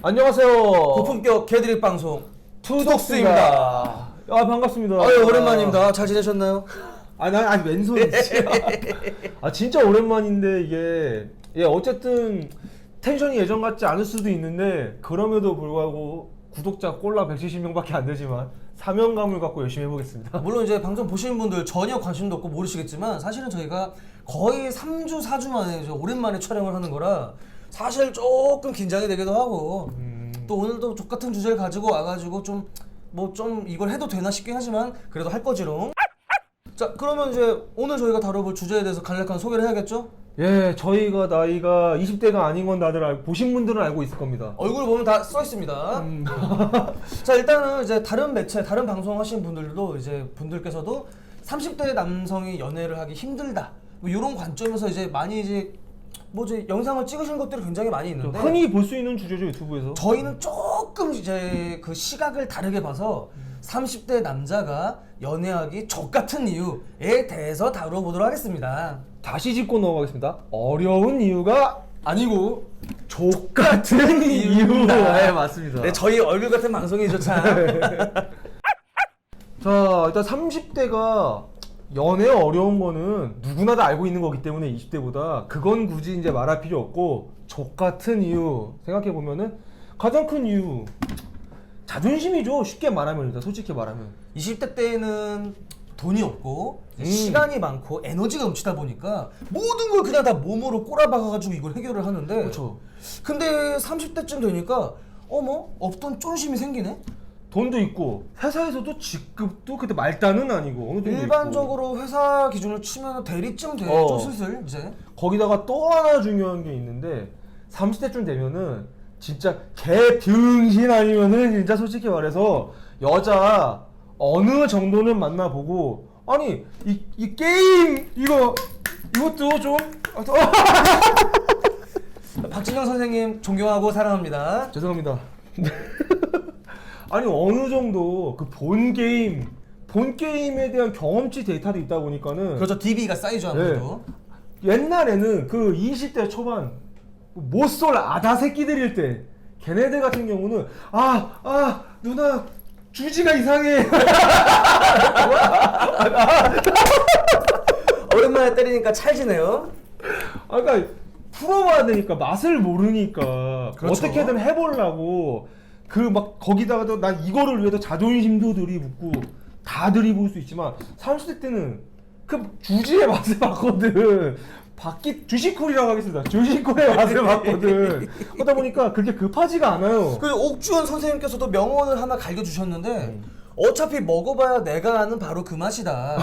안녕하세요. 고품격 개드립 방송 투독스입니다. 아 반갑습니다. 아유 오랜만입니다. 잘 지내셨나요? 아니 왼손이지. 진짜 오랜만인데 이게 어쨌든 텐션이 예전 같지 않을 수도 있는데 그럼에도 불구하고 구독자 꼴라 170명밖에 안 되지만 사명감을 갖고 열심히 해보겠습니다. 물론 이제 방송 보시는 분들 전혀 관심도 없고 모르시겠지만 사실은 저희가 거의 3주 4주 만에 오랜만에 촬영을 하는 거라 사실 조금 긴장이 되기도 하고 또 오늘도 족같은 주제를 가지고 와가지고 좀 이걸 해도 되나 싶긴 하지만 그래도 할 거지롱. 자 그러면 이제 오늘 저희가 다뤄볼 주제에 대해서 간략한 소개를 해야겠죠? 예, 저희가 나이가 20대가 아닌 건 다들 보신 분들은 알고 있을 겁니다. 얼굴 보면 다 써 있습니다. 자 일단은 이제 다른 매체, 다른 방송 하시는 분들도 이제 분들께서도 30대 남성이 연애를 하기 힘들다. 뭐 이런 관점에서 이제 많이 이제 영상을 찍으신 것들이 굉장히 많이 있는데 흔히 볼 수 있는 주제죠 유튜브에서. 저희는 조금 이제 그 시각을 다르게 봐서 30대 남자가 연애하기 족같은 이유에 대해서 다뤄보도록 하겠습니다. 다시 짚고 넘어가겠습니다. 어려운 이유가 아니고 족같은 이유. 네, 맞습니다. 네, 저희 얼굴 같은 방송이죠 참. 자, 일단 30대가 연애 어려운 거는 누구나 다 알고 있는 거기 때문에 20대보다 그건 굳이 이제 말할 필요 없고 족같은 이유 생각해 보면은 가장 큰 이유 자존심이죠. 쉽게 말하면 일단 솔직히 말하면 20대 때는 돈이 없고 시간이 많고 에너지가 넘치다 보니까 모든 걸 그냥 다 몸으로 꼬라박아가지고 이걸 해결을 하는데 그렇죠. 근데 30대쯤 되니까 없던 쫀심이 생기네? 돈도 있고 회사에서도 직급도 그때 말단은 아니고 어느 정도 일반적으로 있고. 회사 기준으로 치면 대리쯤 되죠 슬슬 이제. 거기다가 또 하나 중요한 게 있는데 30대쯤 되면은 진짜 개병신 아니면은 진짜 솔직히 말해서 여자 어느 정도는 만나보고 아니 이 게임 이것도 좀 박진영 선생님 존경하고 사랑합니다. 죄송합니다. 아니 어느 정도 그 본 게임에 대한 경험치 데이터도 있다 보니까는 그렇죠. DB가 쌓이죠 아무래도. 네. 옛날에는 그 20대 초반 못쏠 아다 새끼들일 때 걔네들 같은 경우는 누나 주지가 이상해. 오랜만에 때리니까 찰지네요. 그러니까 풀어봐야 되니까 맛을 모르니까 그렇죠. 어떻게든 해보려고 그 막 거기다가도 난 이거를 위해서 자존심도 들이붓고 다 들이부을 수 있지만 30대 때는 그 주지의 맛을 봤거든. 주식쿨이라고 하겠습니다. 주식쿨의 맛을 봤거든. 그러다 보니까 그렇게 급하지가 않아요. 그 옥주현 선생님께서도 명언을 하나 갈겨주셨는데 어차피 먹어봐야 내가 아는 바로 그 맛이다.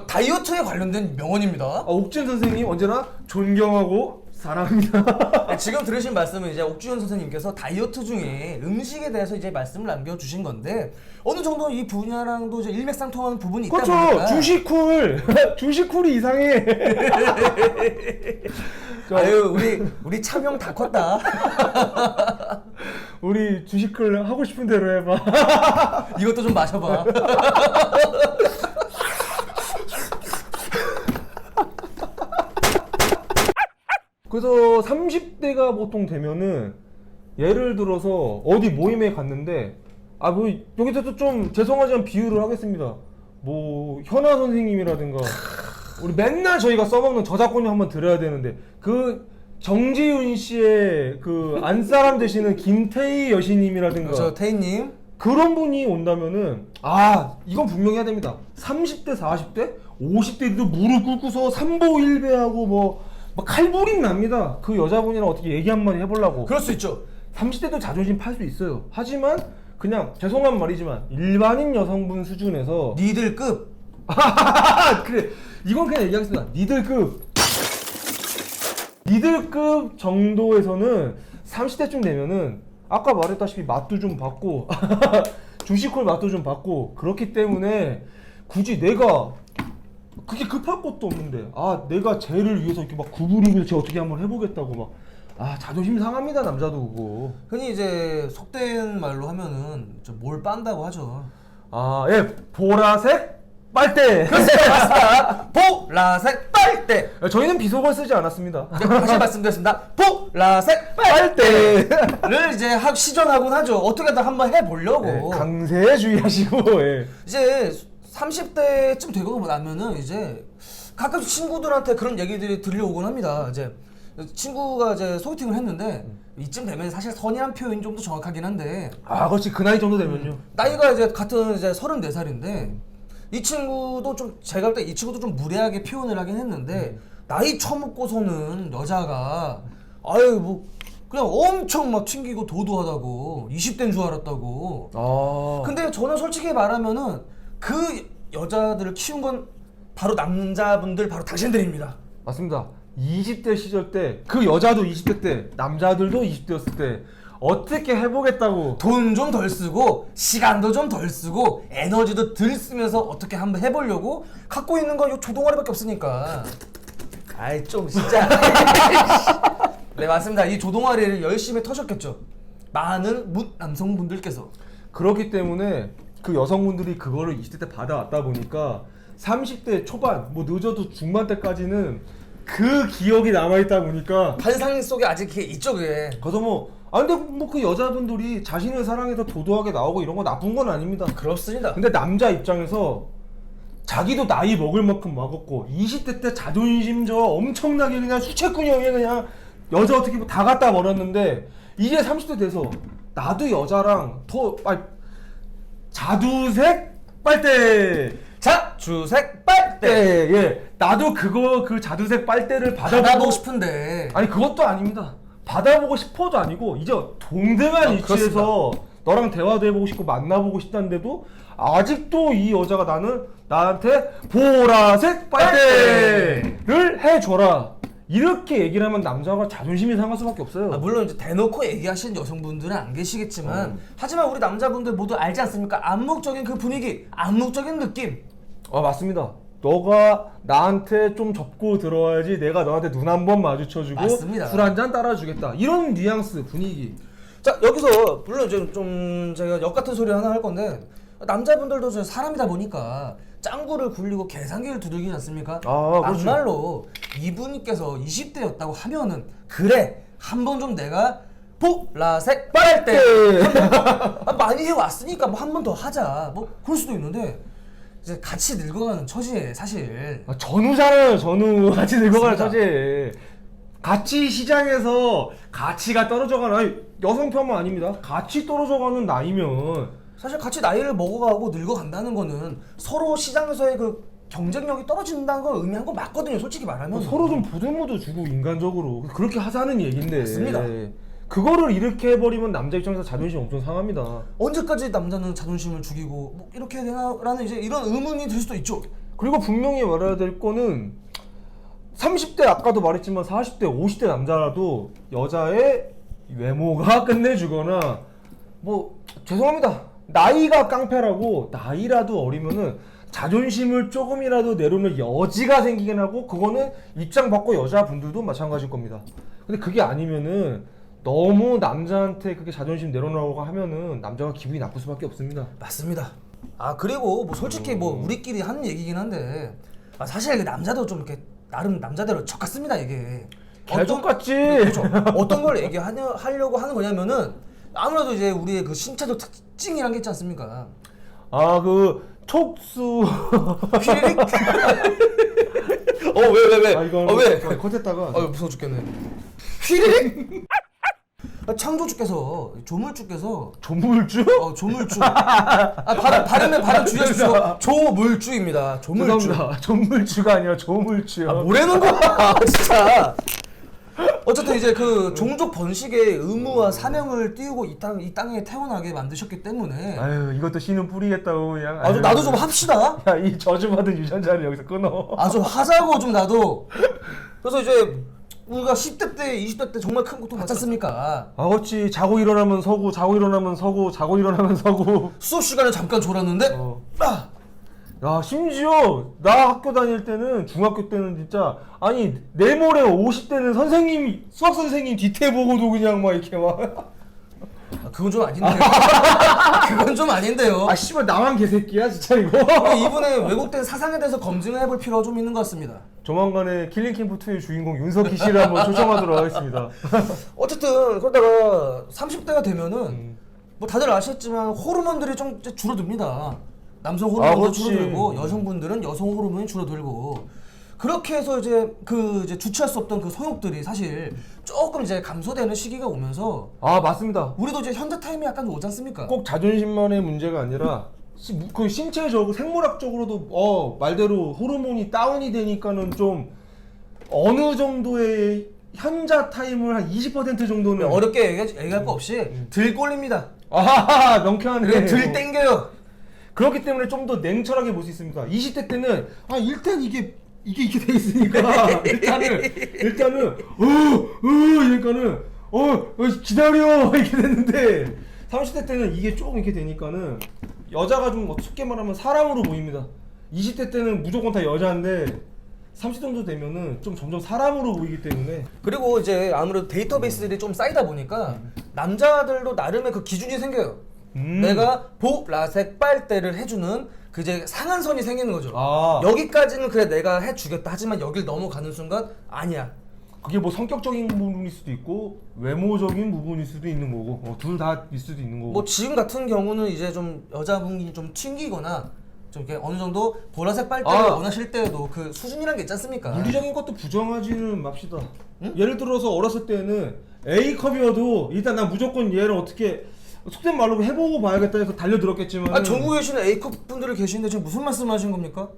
다이어트에 관련된 명언입니다. 옥준 선생님 언제나 존경하고 사랑합니다. 지금 들으신 말씀은 이제 옥주현 선생님께서 다이어트 중에 음식에 대해서 이제 말씀을 남겨주신 건데 어느 정도 이 분야랑도 이제 일맥상통하는 부분이 있다 그렇죠. 보니까 주식쿨이 이상해. 아유 우리 차명 다 컸다. 우리 주식쿨 하고 싶은 대로 해봐. 이것도 좀 마셔봐. 그래서 30대가 보통 되면은 예를 들어서 어디 모임에 갔는데 여기서도 좀 죄송하지만 비유를 하겠습니다. 현아 선생님이라든가 우리 맨날 저희가 써먹는 저작권료 한번 드려야 되는데 그 정지윤 씨의 그 안사람 되시는 김태희 여신님이라든가 그렇죠. 태희님 그런 분이 온다면은 이건 분명히 해야 됩니다. 30대 40대 50대도 무릎 꿇고서 삼보일배하고 막 칼부림 납니다. 그 여자분이랑 어떻게 얘기 한마디 해보려고. 그럴 수 있죠. 30대도 자존심 팔 수 있어요. 하지만 그냥 죄송한 말이지만 일반인 여성분 수준에서 니들급. 그래 이건 그냥 얘기하겠습니다. 니들급 정도에서는 30대쯤 되면은 아까 말했다시피 맛도 좀 받고 주식콜 맛도 좀 받고 그렇기 때문에 굳이 내가 그게 급할 것도 없는데 내가 쟤를 위해서 이렇게 막 구부리고 쟤 어떻게 한번 해보겠다고 자존심 상합니다. 남자도 그거. 흔히 이제 속된 말로 하면은 좀 뭘 빤다고 하죠. 예, 보라색 빨대. 그렇습니다. 맞습니다. 보라색 빨대. 빨대. 저희는 비속어를 쓰지 않았습니다. 다시 말씀드렸습니다. 보라색 빨대를 이제 시전하곤 하죠. 어떻게든 한번 해보려고. 네, 강세에 주의하시고. 예. 이제 30대쯤 되고 나면은 이제 가끔씩 친구들한테 그런 얘기들이 들려오곤 합니다. 이제 친구가 이제 소개팅을 했는데 이쯤 되면 사실 선이란 표현이 좀 더 정확하긴 한데 아, 그렇지. 그 나이 정도 되면요. 나이가 이제 같은 이제 34살인데 이 친구도 좀 제가 볼 때 이 친구도 좀 무례하게 표현을 하긴 했는데 나이 처먹고서는 여자가 아유 뭐 그냥 엄청 막 튕기고 도도하다고 20대인 줄 알았다고. 아. 근데 저는 솔직히 말하면은 그 여자들을 키운 건 바로 남자분들 바로 당신들입니다. 맞습니다. 20대 시절 때 그 여자도 20대 때 남자들도 20대였을 때 어떻게 해보겠다고 돈 좀 덜 쓰고 시간도 좀 덜 쓰고 에너지도 덜 쓰면서 어떻게 한번 해보려고 갖고 있는 건 요 조동아리밖에 없으니까. 아이 좀 진짜. 네 맞습니다. 이 조동아리를 열심히 터셨겠죠. 많은 남성분들께서. 그렇기 때문에 그 여성분들이 그거를 20대 때 받아왔다 보니까 30대 초반 뭐 늦어도 중반 때까지는 그 기억이 남아있다 보니까 환상 속에 아직 그게 있죠 그게. 그래서 근데 뭐 그 여자분들이 자신을 사랑해서 도도하게 나오고 이런 거 나쁜 건 아닙니다. 그렇습니다. 근데 남자 입장에서 자기도 나이 먹을 만큼 먹었고 20대 때 자존심 저 엄청나게 그냥 수채꾼형에 그냥 여자 어떻게 뭐 다 갖다 버렸는데 이제 30대 돼서 나도 여자랑 자두색 빨대 자주색 빨대. 예 나도 그 자두색 빨대를 받아보고 싶은데. 아니 그것도 아닙니다. 받아보고 싶어도 아니고 이제 동등한 위치에서 너랑 대화도 해보고 싶고 만나보고 싶다는데도 아직도 이 여자가 나한테 보라색 빨대를 해줘라 이렇게 얘기를 하면 남자가 자존심이 상할 수밖에 없어요. 물론 이제 대놓고 얘기하시는 여성분들은 안 계시겠지만 하지만 우리 남자분들 모두 알지 않습니까? 암묵적인 그 분위기, 암묵적인 느낌. 맞습니다. 너가 나한테 좀 접고 들어와야지 내가 너한테 눈 한 번 마주쳐주고 맞습니다. 술 한 잔 따라주겠다 이런 뉘앙스 분위기. 자 여기서 물론 좀 제가 역 같은 소리 하나 할 건데 남자분들도 저 사람이다 보니까 짱구를 굴리고 계산기를 두들기지 않습니까? 그렇죠. 막말로 이분께서 20대였다고 하면은 그래 한번 좀 내가 보라색 빨대 많이 해왔으니까 뭐 한 번 더 하자 뭐 그럴 수도 있는데 이제 같이 늙어가는 처지에 사실. 전우잖아요. 전우 같이 늙어가는 처지에 같이 시장에서 가치가 떨어져가는 아니 여성 폄하 아닙니다. 같이 떨어져가는 나이면 사실 같이 나이를 먹어가고 늙어간다는 거는 서로 시장에서의 그 경쟁력이 떨어진다는 걸 의미한 건 맞거든요. 솔직히 말하면 서로 좀 부담도 주고 인간적으로 그렇게 하자는 얘긴데 맞습니다. 그거를 이렇게 해버리면 남자 입장에서 자존심 엄청 상합니다. 언제까지 남자는 자존심을 죽이고 뭐 이렇게 해야 되나라는 이제 이런 의문이 들 수도 있죠. 그리고 분명히 말해야 될 거는 30대 아까도 말했지만 40대 50대 남자라도 여자의 외모가 끝내주거나 뭐 죄송합니다. 나이가 깡패라고 나이라도 어리면은 자존심을 조금이라도 내려놓을 여지가 생기긴 하고 그거는 입장 바꿔 여자분들도 마찬가지일 겁니다. 근데 그게 아니면은 너무 남자한테 그렇게 자존심 내려놓으라고 하면은 남자가 기분이 나쁠 수밖에 없습니다. 맞습니다. 그리고 뭐 솔직히 뭐 우리끼리 하는 얘기긴 한데 사실 그 남자도 좀 이렇게 나름 남자대로 적 같습니다 이게. 개적 같지. 그렇죠. 어떤 걸 하려고 하는 거냐면은 아무래도 이제 우리의 그 신체적 특징이란 게 있지 않습니까? 그 촉수. 휘리릭. 왜? 이거 왜? 컷했다가. 무서워 죽겠네. 휘리릭. 창조주께서 조물주께서 조물주? 조물주. 발음 주의하십시오. 조물주입니다. 조물주. 죄송합니다. 조물주가 아니라 조물주요. 뭐라는 거야 진짜. 어쨌든 이제 그 종족 번식의 의무와 사명을 띄우고 이 땅에 태어나게 만드셨기 때문에. 아유 이것도 씨는 뿌리겠다고 그냥. 나도 좀 합시다. 야, 이 저주받은 유전자를 여기서 끊어. 좀 하자고 좀 나도. 그래서 이제 우리가 10대 때, 20대 때 정말 큰 고통 받지 않습니까? 그렇지. 자고 일어나면 서고, 자고 일어나면 서고, 자고 일어나면 서고. 수업 시간에 잠깐 졸았는데. 야, 심지어 나 학교 다닐 때는 중학교 때는 진짜 아니 내모레 50대는 수학 선생님 뒤태 보고도 그냥 막 이렇게 막. 그건 좀 아닌데요. 그건 좀 아닌데요. 아 씨발 나만 개새끼야 진짜 이거. 이분의 왜곡된 사상에 대해서 검증을 해볼 필요가 좀 있는 것 같습니다. 조만간에 킬링캠프 2의 주인공 윤석희 씨를 한번 초청하도록 하겠습니다. 어쨌든 그러다가 30대가 되면은 뭐 다들 아시겠지만 호르몬들이 좀 이제 줄어듭니다. 남성 호르몬도 그렇지. 줄어들고 여성분들은 여성 호르몬이 줄어들고 그렇게 해서 이제 이제 주체할 수 없던 그 성욕들이 사실 조금 이제 감소되는 시기가 오면서 아 맞습니다. 우리도 이제 현대 타임이 약간 오지 않습니까? 꼭 자존심만의 문제가 아니라 그 신체적으로 생물학적으로도 말대로 호르몬이 다운이 되니까는 좀 어느 정도의 현자 타임을 한 20% 정도는 어렵게 얘기할 거 없이 들 꼴립니다. 아 명쾌하네. 들 땡겨요. 그렇기 때문에 좀 더 냉철하게 볼 수 있습니다. 20대 때는 일단 이게 돼 있으니까 일단은 이러니까는 기다려 이렇게 됐는데 30대 때는 이게 조금 이렇게 되니까는 여자가 좀 쉽게 말하면 사람으로 보입니다. 20대 때는 무조건 다 여자인데 30대 정도 되면은 좀 점점 사람으로 보이기 때문에 그리고 이제 아무래도 데이터베이스들이 좀 쌓이다 보니까 남자들도 나름의 그 기준이 생겨요. 내가 보라색 빨대를 해주는 그 이제 상한선이 생기는 거죠. 아. 여기까지는 그래 내가 해주겠다. 하지만 여길 넘어가는 순간 아니야. 그게 뭐 성격적인 부분일 수도 있고 외모적인 부분일 수도 있는 거고 둘 다 있을 수도 있는 거고. 뭐 지금 같은 경우는 이제 좀 여자분이 좀 튕기거나 좀 이렇게 어느 정도 보라색 빨대를 원하실 때에도 그 수준이란 게 있지 않습니까? 물리적인 것도 부정하지는 맙시다. 예를 들어서 어렸을 때는 A컵이어도 일단 난 무조건 얘를 어떻게 속된 말로 해보고 봐야겠다 해서 달려들었겠지만 전국에 계시는 A컵 분들이 계시는데 지금 무슨 말씀하시는 겁니까?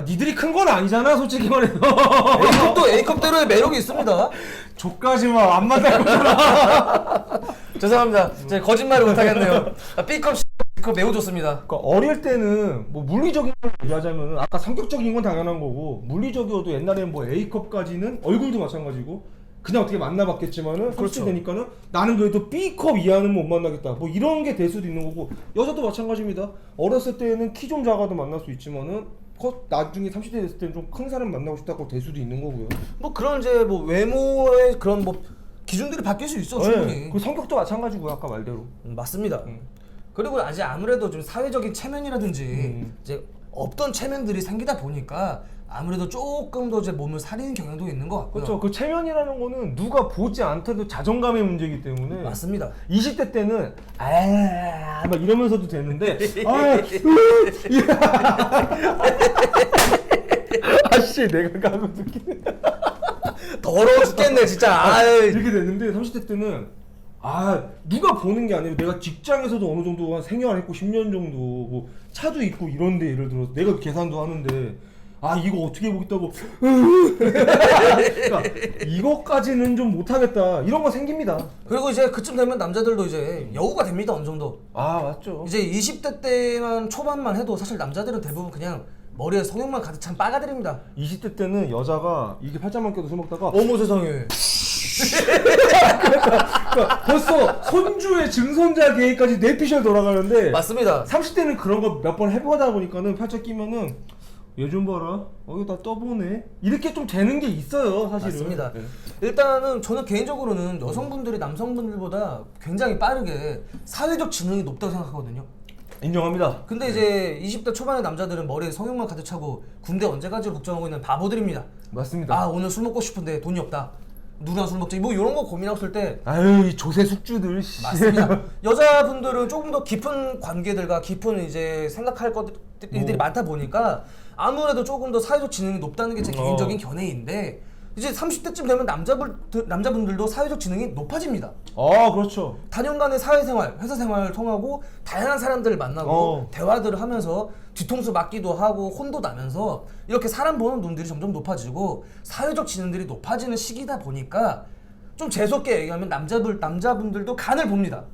니들이 큰 건 아니잖아 솔직히 말해서. A컵도 A컵대로의 매력이 있습니다. 족까지마 안 만날 거구나. 죄송합니다. 제가 거짓말을 못하겠네요. B컵, C컵 매우 좋습니다. 그러니까 어릴 때는 뭐 물리적인 걸 얘기하자면 아까 성격적인 건 당연한 거고 물리적이어도 옛날에는 뭐 A컵까지는 얼굴도 마찬가지고 그냥 어떻게 만나봤겠지만은 그렇죠. 30대 되니까는 나는 그래도 B컵 이하는 못 만나겠다 뭐 이런 게 될 수도 있는 거고 여자도 마찬가지입니다. 어렸을 때는 키 좀 작아도 만날 수 있지만은 나중에 30대 됐을 때는 좀 큰 사람 만나고 싶다고 될 수도 있는 거고요. 뭐 그런 이제 뭐 외모의 그런 뭐 기준들이 바뀔 수 있어 충분히. 그 성격도 마찬가지고요 아까 말대로. 맞습니다. 그리고 아직 아무래도 좀 사회적인 체면이라든지 이제 없던 체면들이 생기다 보니까 아무래도 조금 더 이제 몸을 사리는 경향도 있는 것 같고요. 그렇죠. 그 체면이라는 거는 누가 보지 않더라도 자존감의 문제이기 때문에. 맞습니다. 20대 때는 막 이러면서도 되는데 아씨 내가 가고 듣기네. 더러워 죽겠네 진짜. 이렇게 됐는데 30대 때는 누가 보는 게 아니라 내가 직장에서도 어느 정도 한 생활했고 10년 정도 뭐 차도 있고 이런데 예를 들어서 내가 계산도 하는데 이거 어떻게 보겠다고 그러니까 이거까지는 좀 못하겠다 이런 거 생깁니다. 그리고 이제 그쯤 되면 남자들도 이제 여우가 됩니다 어느 정도. 맞죠. 이제 20대 때만 초반만 해도 사실 남자들은 대부분 그냥 머리에 성형만 가득 찬 빠가들입니다. 20대 때는 여자가 이게 팔짱만 껴도 술 먹다가 어머 세상에. 그러니까 벌써 손주의 증손자 계획까지 뇌피셜 돌아가는데 맞습니다. 30대는 그런 거 몇 번 해보다 보니까는 팔짱 끼면은 얘 좀 봐라 이거 다 떠보네 이렇게 좀 되는 게 있어요 사실은. 맞습니다. 네. 일단은 저는 개인적으로는 여성분들이 남성분들보다 굉장히 빠르게 사회적 지능이 높다고 생각하거든요. 인정합니다. 근데 이제 20대 초반의 남자들은 머리에 성형만 가득 차고 군대 언제 가지를 걱정하고 있는 바보들입니다. 맞습니다. 오늘 술 먹고 싶은데 돈이 없다. 누구랑 술 먹지? 뭐 이런 거 고민했을 때 이 조세 숙주들. 맞습니다. 여자분들은 조금 더 깊은 관계들과 깊은 이제 생각할 것들이 많다 보니까 아무래도 조금 더 사회적 지능이 높다는 게 제 개인적인 견해인데 이제 30대쯤 되면 남자분들도 사회적 지능이 높아집니다. 그렇죠. 단연간의 사회생활, 회사 생활을 통하고 다양한 사람들을 만나고 대화들을 하면서 뒤통수 맞기도 하고 혼도 나면서 이렇게 사람 보는 눈들이 점점 높아지고 사회적 지능들이 높아지는 시기다 보니까 좀 재수없게 얘기하면 남자분들도 간을 봅니다.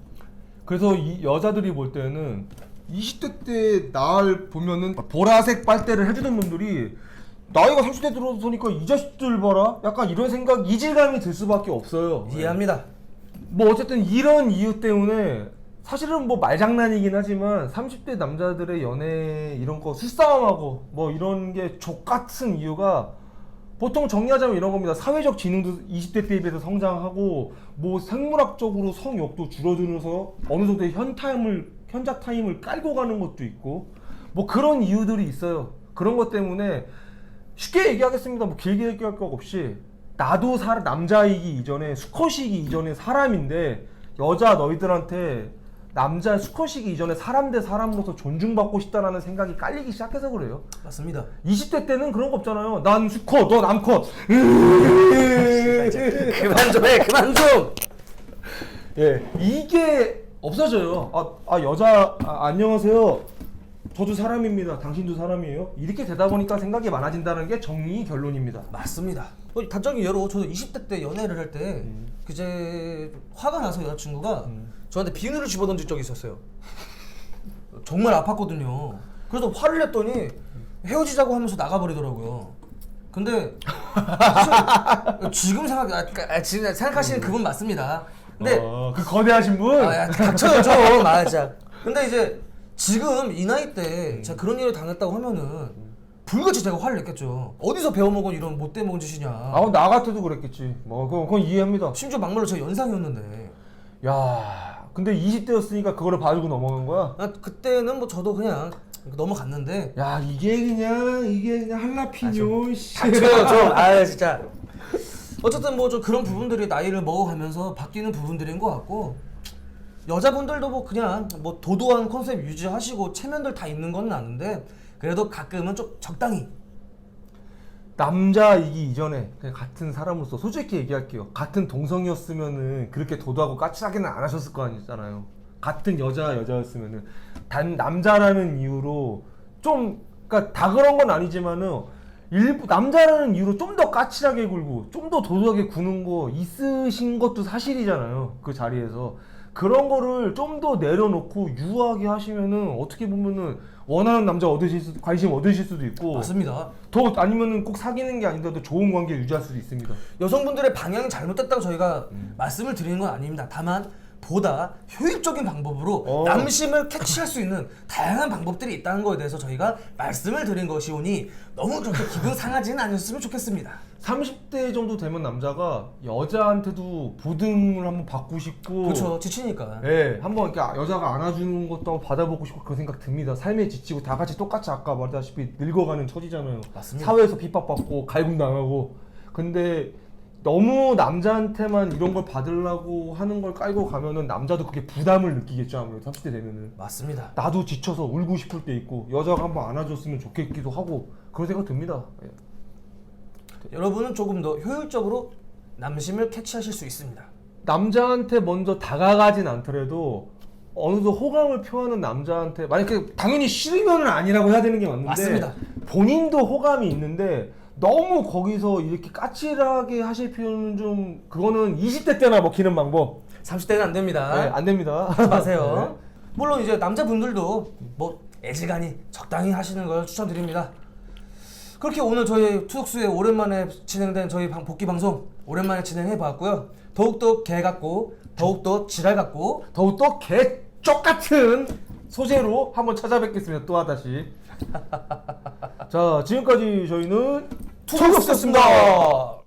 그래서 이 여자들이 볼 때는 20대 때 날 보면은 보라색 빨대를 해주는 분들이 나이가 30대 들어서니까 이 자식들 봐라 약간 이런 생각 이질감이 들 수밖에 없어요. 이해합니다. 뭐 어쨌든 이런 이유 때문에 사실은 뭐 말장난이긴 하지만 30대 남자들의 연애 이런 거 수싸움하고 뭐 이런 게 족같은 이유가 보통 정리하자면 이런 겁니다. 사회적 지능도 20대 때에 비해서 성장하고 뭐 생물학적으로 성욕도 줄어들어서 어느 정도의 현자 타임을 깔고 가는 것도 있고 뭐 그런 이유들이 있어요. 그런 것 때문에 쉽게 얘기하겠습니다. 뭐 길게 얘기할 것 없이 나도 남자이기 이전에 수컷이기 이전에 사람인데 여자 너희들한테 남자 수컷이기 이전에 사람 대 사람으로서 존중받고 싶다라는 생각이 깔리기 시작해서 그래요. 맞습니다. 20대 때는 그런 거 없잖아요. 난 수컷, 너 남컷. 그만 좀 해, 그만 좀. 예, 이게 없어져요. 여자, 안녕하세요. 저도 사람입니다. 당신도 사람이에요. 이렇게 되다 보니까 생각이 많아진다는 게 정리 결론입니다. 맞습니다. 단적인 예로 저도 20대 때 연애를 할 때 그제 화가 나서 여자친구가 저한테 비누를 집어던질 적이 있었어요. 정말 아팠거든요. 그래서 화를 냈더니 헤어지자고 하면서 나가버리더라고요. 근데 사실 지금 지금 생각하시는 그분 맞습니다. 근데 그 거대하신 분? 닥쳐요 좀. 맞아. 근데 이제 지금 이 나이 때 제가 그런 일을 당했다고 하면은 불같이 제가 화를 냈겠죠. 어디서 배워먹은 이런 못돼 먹은 짓이냐. 나 같아도 그랬겠지. 뭐 그건 이해합니다. 심지어 막말로 제 연상이었는데. 야, 근데 20대였으니까 그거를 봐주고 넘어간 거야? 그때는 뭐 저도 그냥 넘어갔는데. 야, 이게 그냥 할라피뇨. 닥쳐요 좀. 진짜. 어쨌든 뭐 좀 그런 부분들이 나이를 먹어가면서 바뀌는 부분들인 것 같고, 여자분들도 뭐 그냥 뭐 도도한 컨셉 유지하시고 체면들 다 있는 건 아는데 그래도 가끔은 좀 적당히. 남자이기 이전에 그냥 같은 사람으로서 솔직히 얘기할게요. 같은 동성이었으면은 그렇게 도도하고 까칠하게는 안 하셨을 거 아니잖아요. 같은 여자였으면은 단 남자라는 이유로 좀, 그러니까 다 그런 건 아니지만은 일부 남자라는 이유로 좀 더 까칠하게 굴고 좀 더 도도하게 구는 거 있으신 것도 사실이잖아요. 그 자리에서 그런 거를 좀 더 내려놓고 유하게 하시면은 어떻게 보면은 원하는 남자 관심 얻으실 수도 있고. 맞습니다. 더 아니면은 꼭 사귀는 게 아니더라도 좋은 관계 유지할 수도 있습니다. 여성분들의 방향이 잘못됐다고 저희가 말씀을 드리는 건 아닙니다. 다만 보다 효율적인 방법으로 남심을 캐치할 수 있는 다양한 방법들이 있다는 거에 대해서 저희가 말씀을 드린 것이오니 너무 그렇게 기분 상하지는 않으셨으면 좋겠습니다. 30대 정도 되면 남자가 여자한테도 보듬을 한번 받고 싶고. 그렇죠. 지치니까. 예, 한번 이렇게 여자가 안아주는 것도 한번 받아보고 싶고 그런 생각 듭니다. 삶에 지치고 다 같이 똑같이 아까 말했다시피 늙어가는 처지잖아요. 맞습니다. 사회에서 핍박받고 갈굼당하고. 근데 너무 남자한테만 이런 걸 받으려고 하는 걸 깔고 가면은 남자도 그게 부담을 느끼겠죠. 아무래도 30대 되면은. 맞습니다. 나도 지쳐서 울고 싶을 때 있고 여자가 한번 안아줬으면 좋겠기도 하고 그런 생각 듭니다. 예. 여러분은 조금 더 효율적으로 남심을 캐치하실 수 있습니다. 남자한테 먼저 다가가진 않더라도 어느 정도 호감을 표하는 남자한테 만약에 당연히 싫으면은 아니라고 해야 되는 게 맞는데 맞습니다. 본인도 호감이 있는데 너무 거기서 이렇게 까칠하게 하실 필요는 좀 그거는 20대 때나 먹히는 방법. 30대는 안 됩니다. 네, 안 됩니다. 하지 마세요. 물론 이제 남자분들도 뭐 애지간히 적당히 하시는 걸 추천드립니다. 그렇게 오늘 저희 투덕수에 오랜만에 진행된 저희 복귀 방송 오랜만에 진행해 봤고요. 더욱더 개 같고 더욱더 지랄 같고 더욱더 개쪽 같은 소재로 한번 찾아뵙겠습니다. 또 하다시. 자, 지금까지 저희는 투덕수였습니다.